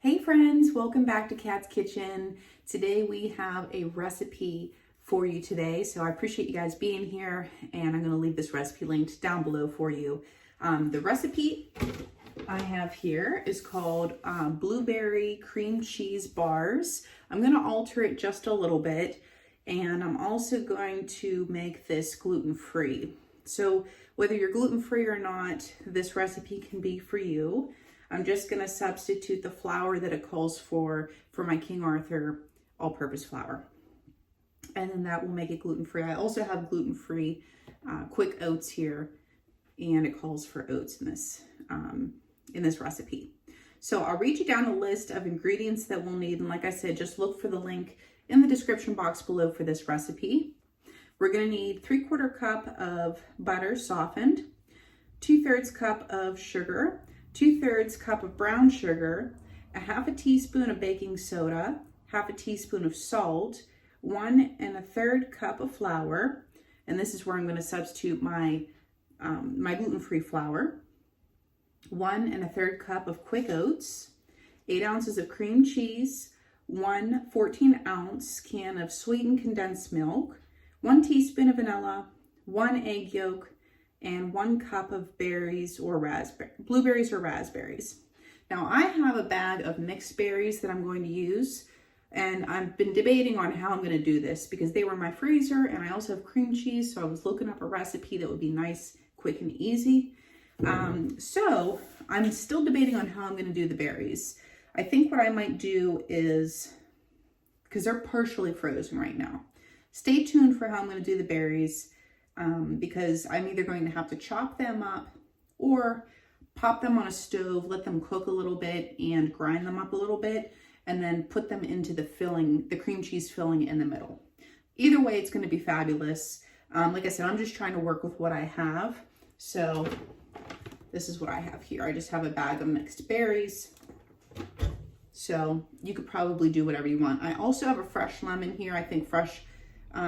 Hey friends, welcome back to Kat's Kitchen. Today we have a recipe for you today. So I appreciate you guys being here, and I'm going to leave this recipe linked down below for you. The recipe I have here is called blueberry cream cheese bars. I'm going to alter it just a little bit, and I'm also going to make this gluten-free. So whether you're gluten-free or not, this recipe can be for you. I'm just going to substitute the flour that it calls for my King Arthur all-purpose flour. And then that will make it gluten-free. I also have gluten-free quick oats here, and it calls for oats in this recipe. So I'll read you down a list of ingredients that we'll need. And like I said, just look for the link in the description box below for this recipe. We're going to need 3/4 cup of butter softened, 2/3 cup of sugar, 2/3 cup of brown sugar, a 1/2 teaspoon of baking soda, 1/2 teaspoon of salt, 1 1/3 cup of flour, and this is where I'm going to substitute my gluten-free flour, 1 1/3 cup of quick oats, 8 ounces of cream cheese, 1 14-ounce can of sweetened condensed milk, 1 teaspoon of vanilla, 1 egg yolk, and 1 cup of blueberries or raspberries. Now I have a bag of mixed berries that I'm going to use, and I've been debating on how I'm going to do this because they were in my freezer, and I also have cream cheese, so I was looking up a recipe that would be nice, quick, and easy. So I'm still debating on how I'm going to do the berries. I think what I might do is, because they're partially frozen right now, stay tuned for how I'm going to do the berries. Because I'm either going to have to chop them up or pop them on a stove, let them cook a little bit and grind them up a little bit, and then put them into the filling, the cream cheese filling in the middle. Either way, it's going to be fabulous. Like I said, I'm just trying to work with what I have. So this is what I have here. I just have a bag of mixed berries. So you could probably do whatever you want. I also have a fresh lemon here. I think fresh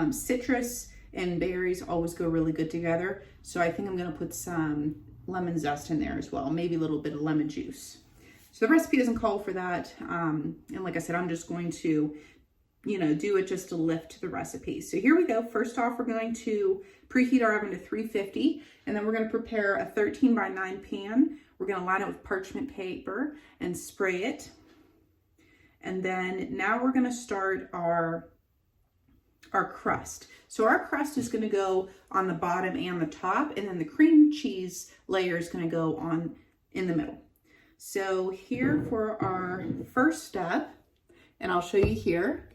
citrus and berries always go really good together. So I think I'm going to put some lemon zest in there as well, maybe a little bit of lemon juice. So the recipe doesn't call for that. And like I said, I'm just going to, do it just to lift the recipe. So here we go. First off, we're going to preheat our oven to 350, and then we're going to prepare a 13x9 pan. We're going to line it with parchment paper and spray it. And then now we're going to start our crust. So our crust is going to go on the bottom and the top, and then the cream cheese layer is going to go on in the middle. So here for our first step, and I'll show you here,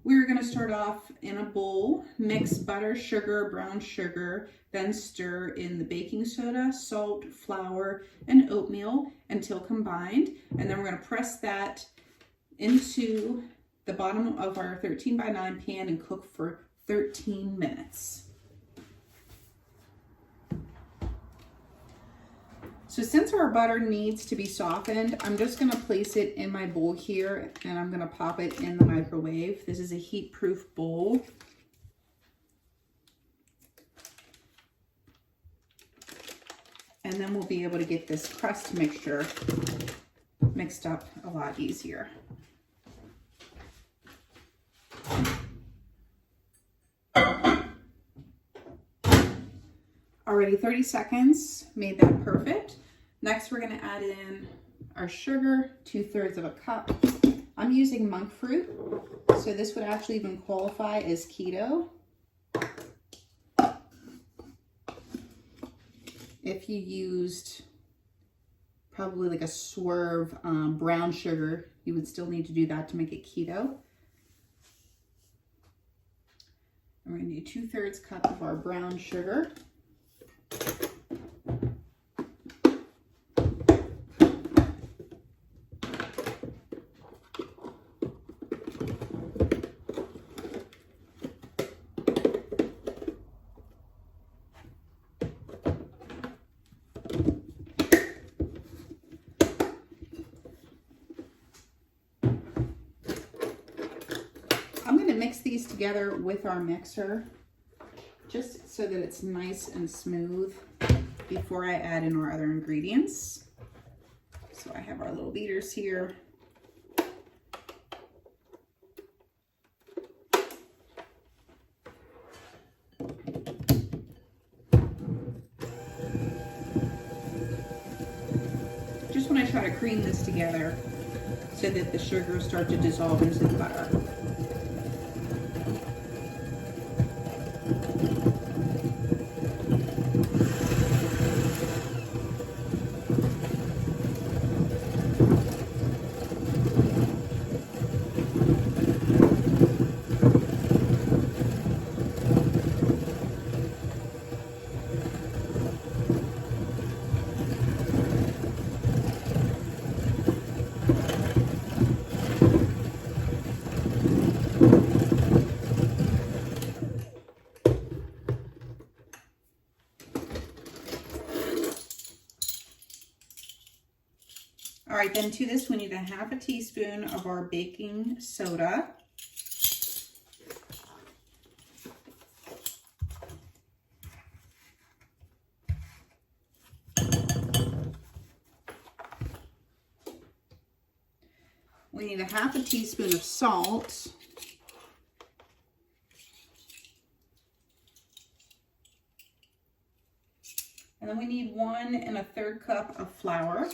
we're going to start off in a bowl, mix butter, sugar, brown sugar, then stir in the baking soda, salt, flour, and oatmeal until combined. And then we're going to press that into the bottom of our 13x9 pan and cook for 13 minutes. So since our butter needs to be softened, I'm just going to place it in my bowl here, and I'm going to pop it in the microwave. This is a heat-proof bowl. And then we'll be able to get this crust mixture mixed up a lot easier. Already 30 seconds, made that perfect. Next, we're gonna add in our sugar, 2/3 of a cup. I'm using monk fruit, so this would actually even qualify as keto. If you used probably like a swerve brown sugar, you would still need to do that to make it keto. And we're gonna do 2/3 cup of our brown sugar. I'm going to mix these together with our mixer just so that it's nice and smooth before I add in our other ingredients. So I have our little beaters here. Just want to try to cream this together so that the sugar starts to dissolve into the butter. All right, then to this we need a half a teaspoon of our baking soda. We need a half a teaspoon of salt. And then we need 1 1/3 cup of flour.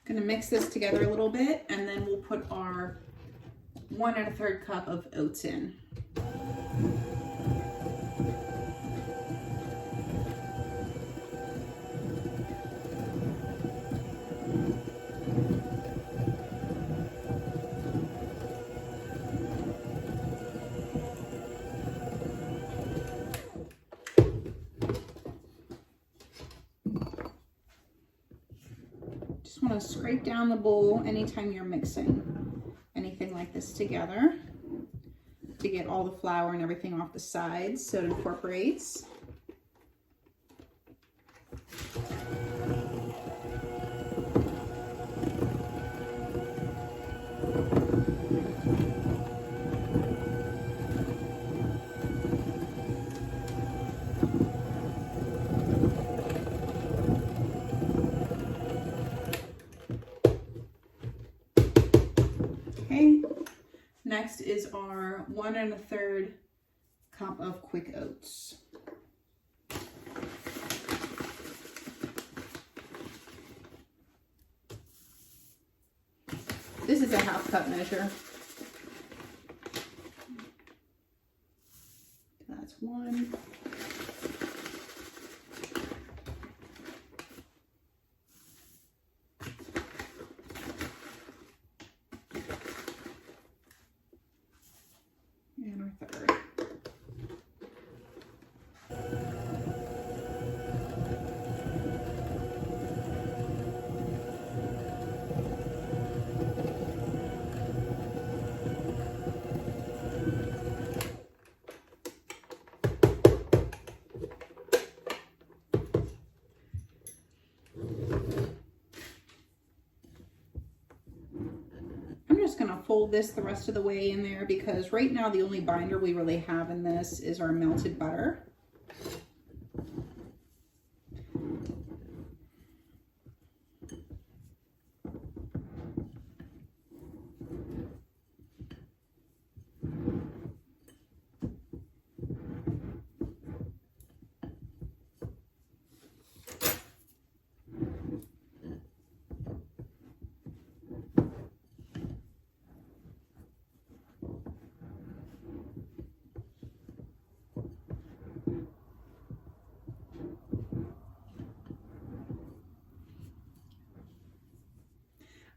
Gonna mix this together a little bit, and then we'll put our 1 1/3 cup of oats in. Just want to scrape down the bowl anytime you're mixing anything like this together to get all the flour and everything off the sides so it incorporates. Okay, next is our 1 1/3 cup of quick oats. This is a half cup measure. That's 1. And our 3rd. I'm just going to fold this the rest of the way in there because right now the only binder we really have in this is our melted butter.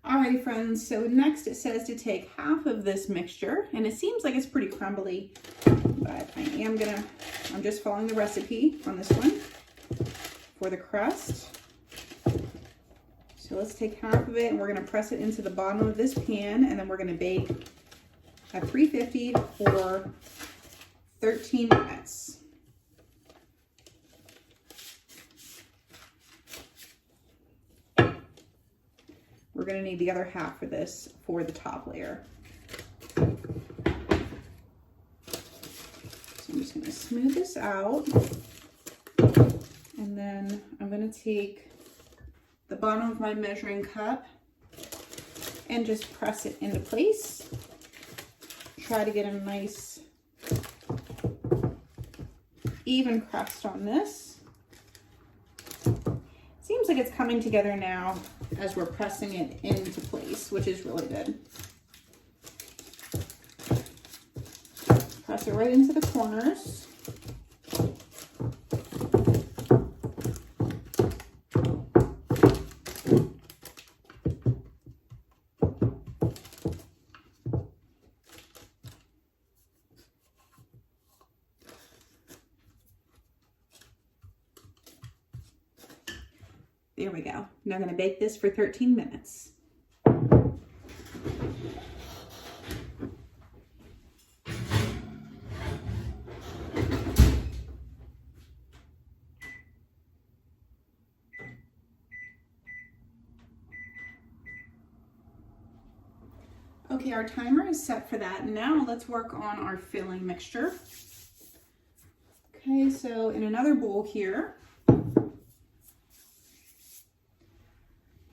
Alrighty friends, so next it says to take half of this mixture, and it seems like it's pretty crumbly, but I'm just following the recipe on this one for the crust. So let's take half of it and we're going to press it into the bottom of this pan, and then we're going to bake at 350 for 13 minutes. We're going to need the other half for this for the top layer. So I'm just going to smooth this out. And then I'm going to take the bottom of my measuring cup and just press it into place. Try to get a nice even crust on this. Seems like it's coming together now as we're pressing it into place, which is really good. Press it right into the corners. There we go. Now I'm going to bake this for 13 minutes. Okay, our timer is set for that. Now let's work on our filling mixture. Okay, so in another bowl here,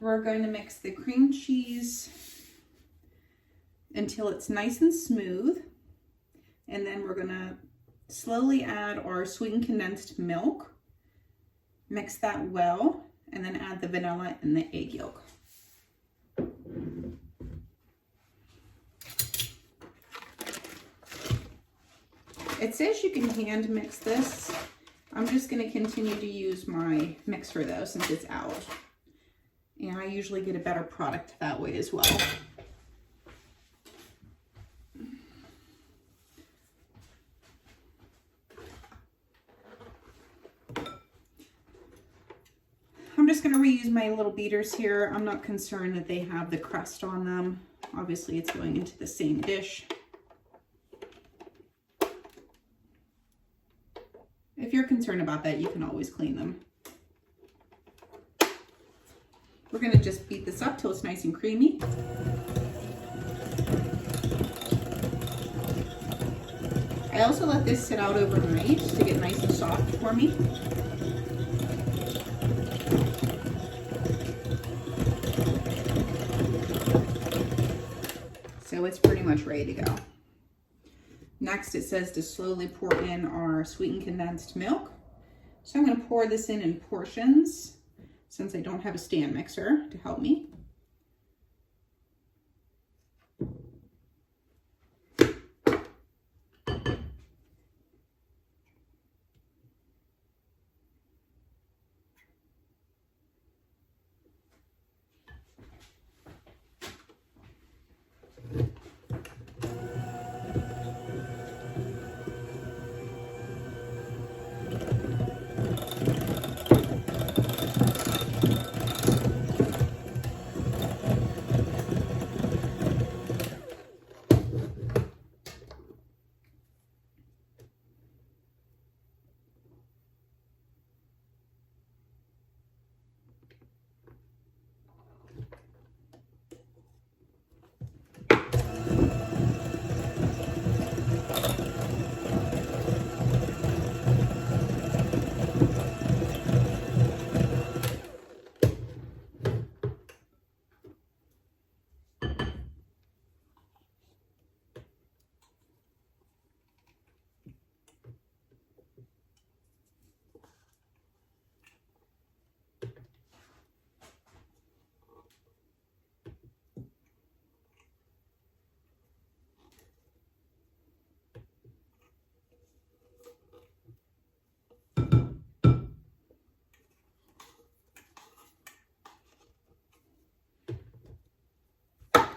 we're going to mix the cream cheese until it's nice and smooth. And then we're gonna slowly add our sweetened condensed milk, mix that well, and then add the vanilla and the egg yolk. It says you can hand mix this. I'm just gonna continue to use my mixer though, since it's out. And I usually get a better product that way as well. I'm just going to reuse my little beaters here. I'm not concerned that they have the crust on them. Obviously, it's going into the same dish. If you're concerned about that, you can always clean them. We're going to just beat this up till it's nice and creamy. I also let this sit out overnight to get nice and soft for me. So it's pretty much ready to go. Next, it says to slowly pour in our sweetened condensed milk. So I'm going to pour this in portions, since I don't have a stand mixer to help me.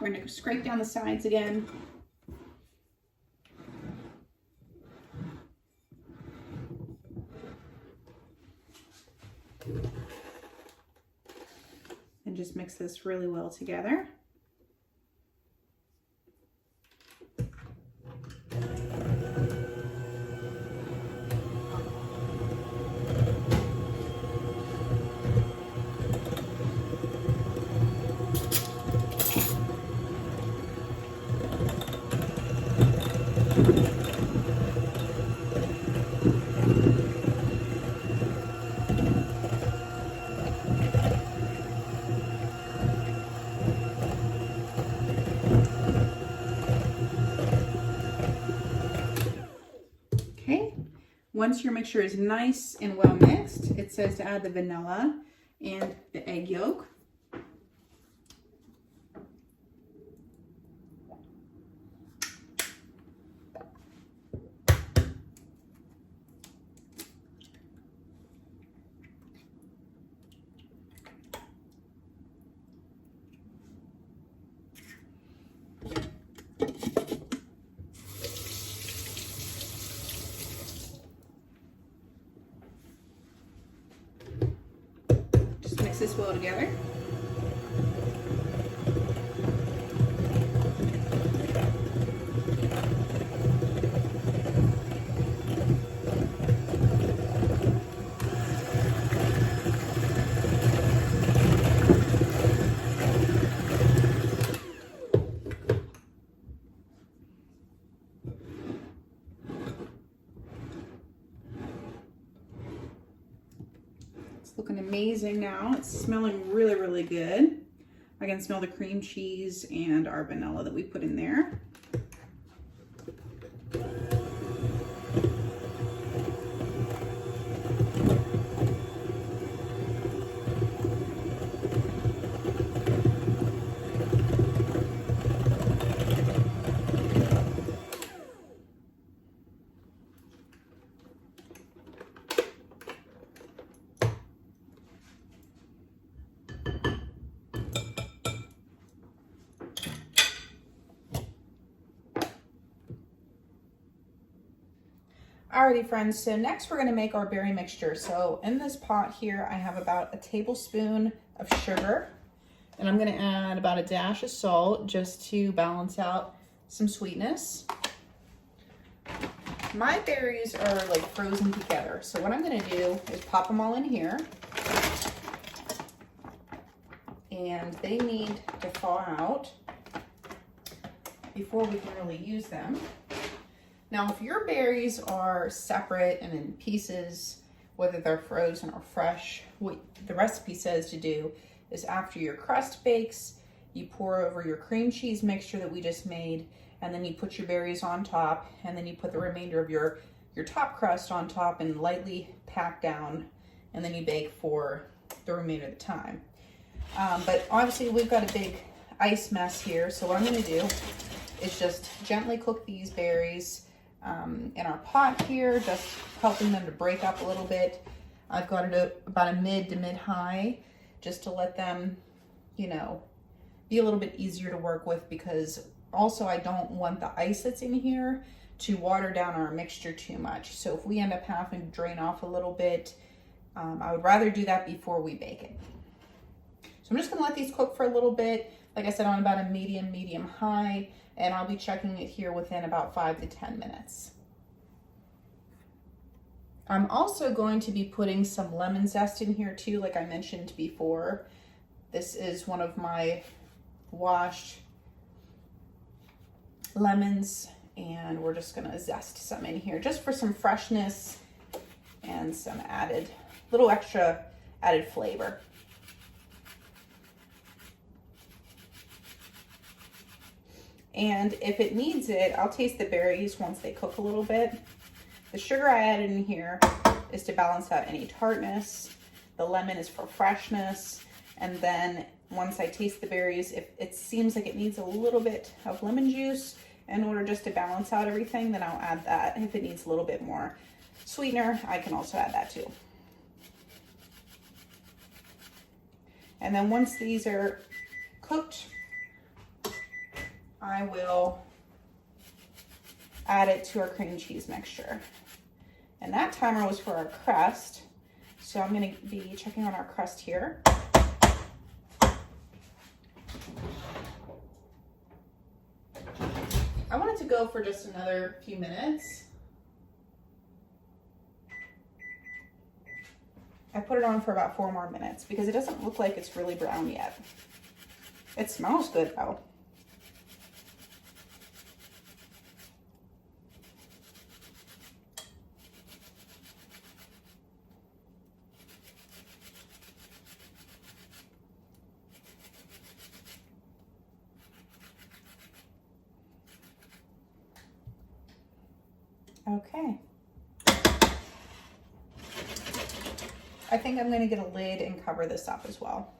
We're going to scrape down the sides again. And just mix this really well together. Okay, once your mixture is nice and well mixed, it says to add the vanilla and the egg yolk. Just mix this well together. It's looking amazing now. It's smelling really, really good. I can smell the cream cheese and our vanilla that we put in there. Alrighty friends, so next we're going to make our berry mixture. So in this pot here I have about a tablespoon of sugar, and I'm going to add about a dash of salt just to balance out some sweetness. My berries are like frozen together, so what I'm going to do is pop them all in here, and they need to thaw out before we can really use them. Now, if your berries are separate and in pieces, whether they're frozen or fresh, what the recipe says to do is after your crust bakes, you pour over your cream cheese mixture that we just made, and then you put your berries on top, and then you put the remainder of your top crust on top and lightly pack down, and then you bake for the remainder of the time. But obviously we've got a big ice mess here, so what I'm going to do is just gently cook these berries in our pot here, just helping them to break up a little bit. I've got it at about a mid to mid-high, just to let them, you know, be a little bit easier to work with, because also I don't want the ice that's in here to water down our mixture too much. So if we end up having to drain off a little bit, I would rather do that before we bake it. So I'm just gonna let these cook for a little bit, like I said, on about a medium-high, and I'll be checking it here within about 5 to 10 minutes. I'm also going to be putting some lemon zest in here too, like I mentioned before. This is one of my washed lemons, and we're just gonna zest some in here just for some freshness and some little extra added flavor. And if it needs it, I'll taste the berries once they cook a little bit. The sugar I added in here is to balance out any tartness. The lemon is for freshness. And then once I taste the berries, if it seems like it needs a little bit of lemon juice in order just to balance out everything, then I'll add that. If it needs a little bit more sweetener, I can also add that too. And then once these are cooked, I will add it to our cream cheese mixture. And that timer was for our crust. So I'm gonna be checking on our crust here. I want it to go for just another few minutes. I put it on for about 4 more minutes because it doesn't look like it's really brown yet. It smells good though. Okay. I think I'm going to get a lid and cover this up as well.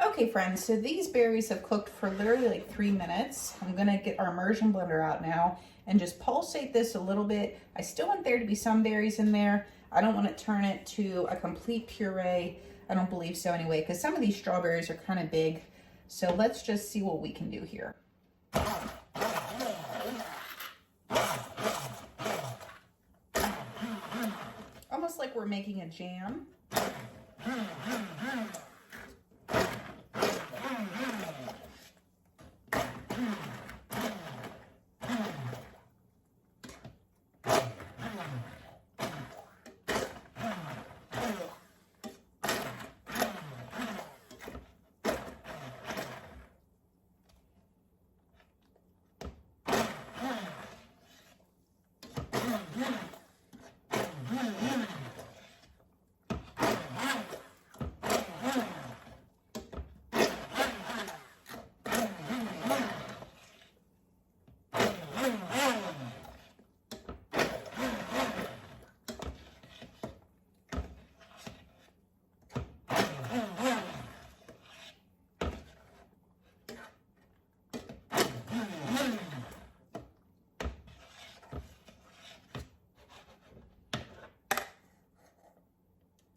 Okay, friends, so these berries have cooked for literally like 3 minutes. I'm going to get our immersion blender out now and just pulsate this a little bit. I still want there to be some berries in there. I don't want to turn it to a complete puree. I don't believe so anyway, because some of these strawberries are kind of big. So let's just see what we can do here. Almost like we're making a jam.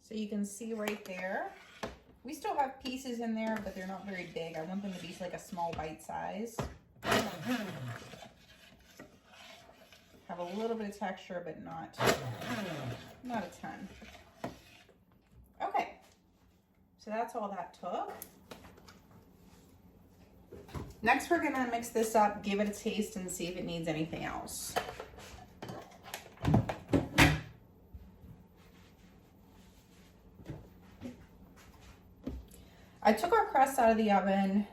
So you can see right there, we still have pieces in there, but they're not very big. I want them to be like a small bite size. Have a little bit of texture, but not a ton. Okay, so that's all that took. Next, we're gonna mix this up, give it a taste, and see if it needs anything else. I took our crust out of the oven.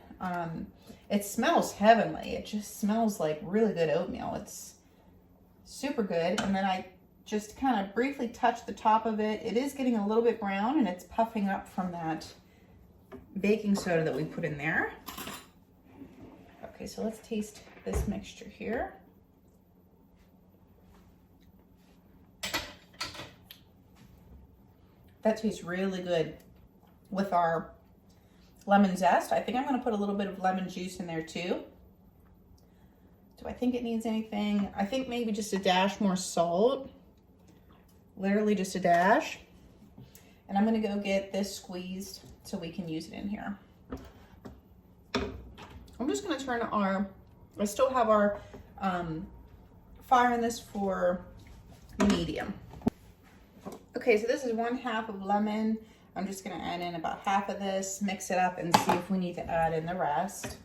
It smells heavenly. It just smells like really good oatmeal. It's super good. And then I just kind of briefly touched the top of it. It is getting a little bit brown and it's puffing up from that baking soda that we put in there. Okay, so let's taste this mixture here. That tastes really good with our lemon zest. I think I'm going to put a little bit of lemon juice in there too. Do I think it needs anything? I think maybe just a dash more salt. Literally just a dash. And I'm going to go get this squeezed so we can use it in here. I'm just going to turn I still have our fire in this for medium. Okay, so this is 1/2 of lemon. I'm just going to add in about half of this, mix it up, and see if we need to add in the rest.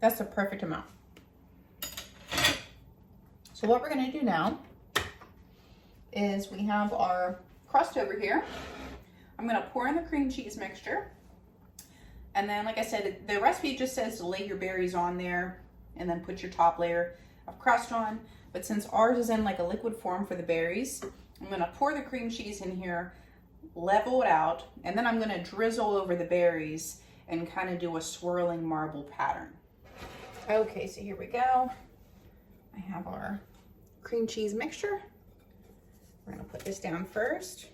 That's the perfect amount. So what we're going to do now is we have our crust over here. I'm going to pour in the cream cheese mixture. And then, like I said, the recipe just says to lay your berries on there and then put your top layer of crust on. But since ours is in like a liquid form for the berries, I'm going to pour the cream cheese in here, level it out, and then I'm going to drizzle over the berries and kind of do a swirling marble pattern. Okay, so here we go. I have our cream cheese mixture. We're going to put this down first.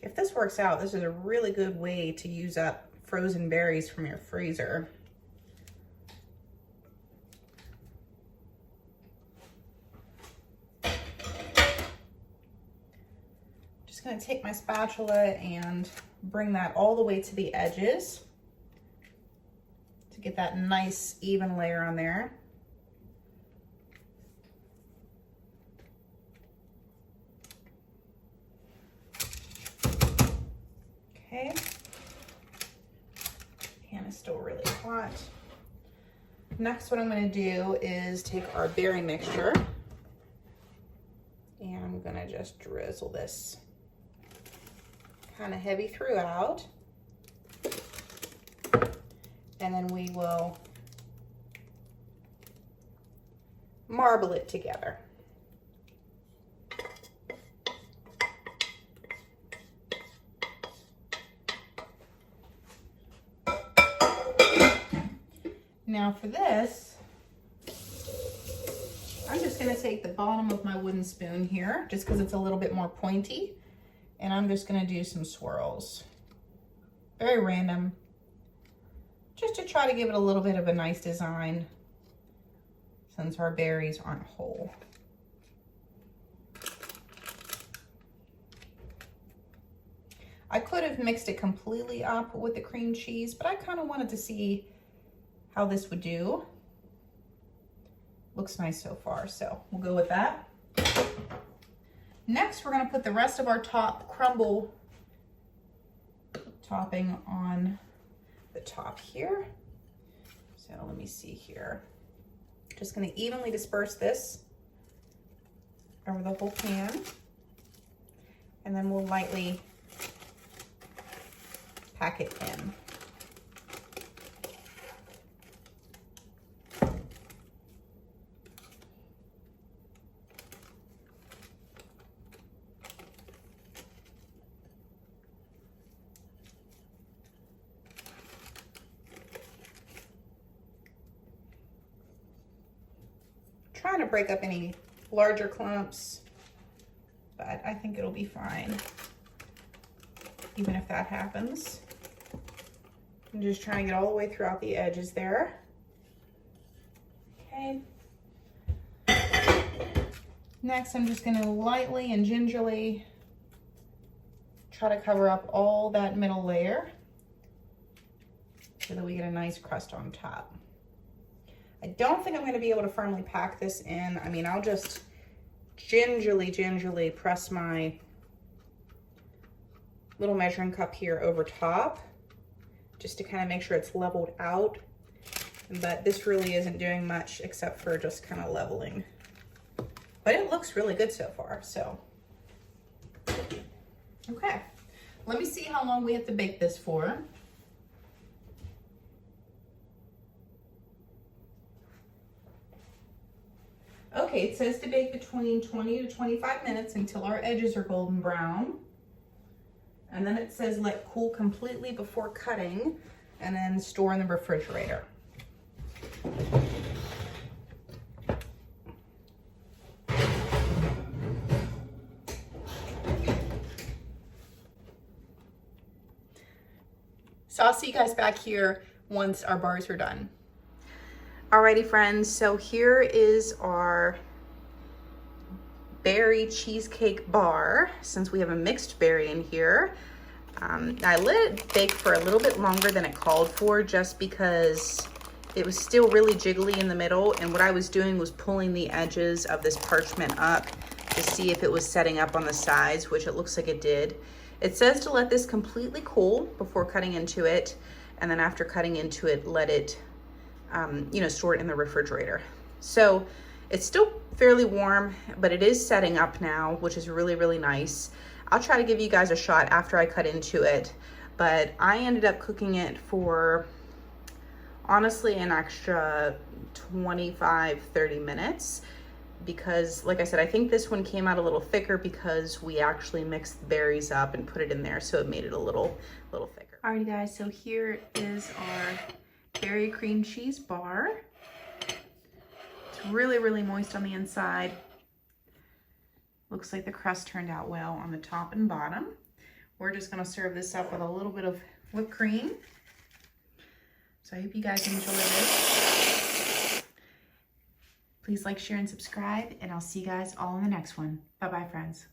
If this works out, this is a really good way to use up frozen berries from your freezer. Just gonna gonna take my spatula and bring that all the way to the edges to get that nice even layer on there. Okay, pan is still really hot. Next, what I'm going to do is take our berry mixture and I'm going to just drizzle this kind of heavy throughout, and then we will marble it together. Now for this, I'm just gonna take the bottom of my wooden spoon here, just because it's a little bit more pointy, and I'm just gonna do some swirls. Very random, just to try to give it a little bit of a nice design since our berries aren't whole. I could have mixed it completely up with the cream cheese, but I kind of wanted to see how this would do. Looks nice so far, so we'll go with that. Next, we're gonna put the rest of our top crumble topping on the top here. So let me see here. Just gonna evenly disperse this over the whole pan, and then we'll lightly pack it in. Trying to break up any larger clumps, but I think it'll be fine, even if that happens. I'm just trying to get all the way throughout the edges there. Okay. Next, I'm just gonna lightly and gingerly try to cover up all that middle layer so that we get a nice crust on top. I don't think I'm going to be able to firmly pack this in. I mean, I'll just gingerly press my little measuring cup here over top just to kind of make sure it's leveled out. But this really isn't doing much except for just kind of leveling. But it looks really good so far, so. Okay, let me see how long we have to bake this for. Okay, it says to bake between 20 to 25 minutes until our edges are golden brown. And then it says let cool completely before cutting, and then store in the refrigerator. So I'll see you guys back here once our bars are done. Alrighty friends, so here is our berry cheesecake bar, since we have a mixed berry in here. I let it bake for a little bit longer than it called for just because it was still really jiggly in the middle, and what I was doing was pulling the edges of this parchment up to see if it was setting up on the sides, which it looks like it did. It says to let this completely cool before cutting into it, and then after cutting into it, let it store it in the refrigerator. So it's still fairly warm, but it is setting up now, which is really, really nice. I'll try to give you guys a shot after I cut into it, but I ended up cooking it for honestly an extra 25-30 minutes because, like I said, I think this one came out a little thicker because we actually mixed the berries up and put it in there, so it made it a little thicker. Alrighty guys, so here is our berry cream cheese bar. It's really, really moist on the inside. Looks like the crust turned out well on the top and bottom. We're just gonna serve this up with a little bit of whipped cream. So I hope you guys enjoy this. Please like, share, and subscribe, and I'll see you guys all in the next one. Bye-bye, friends.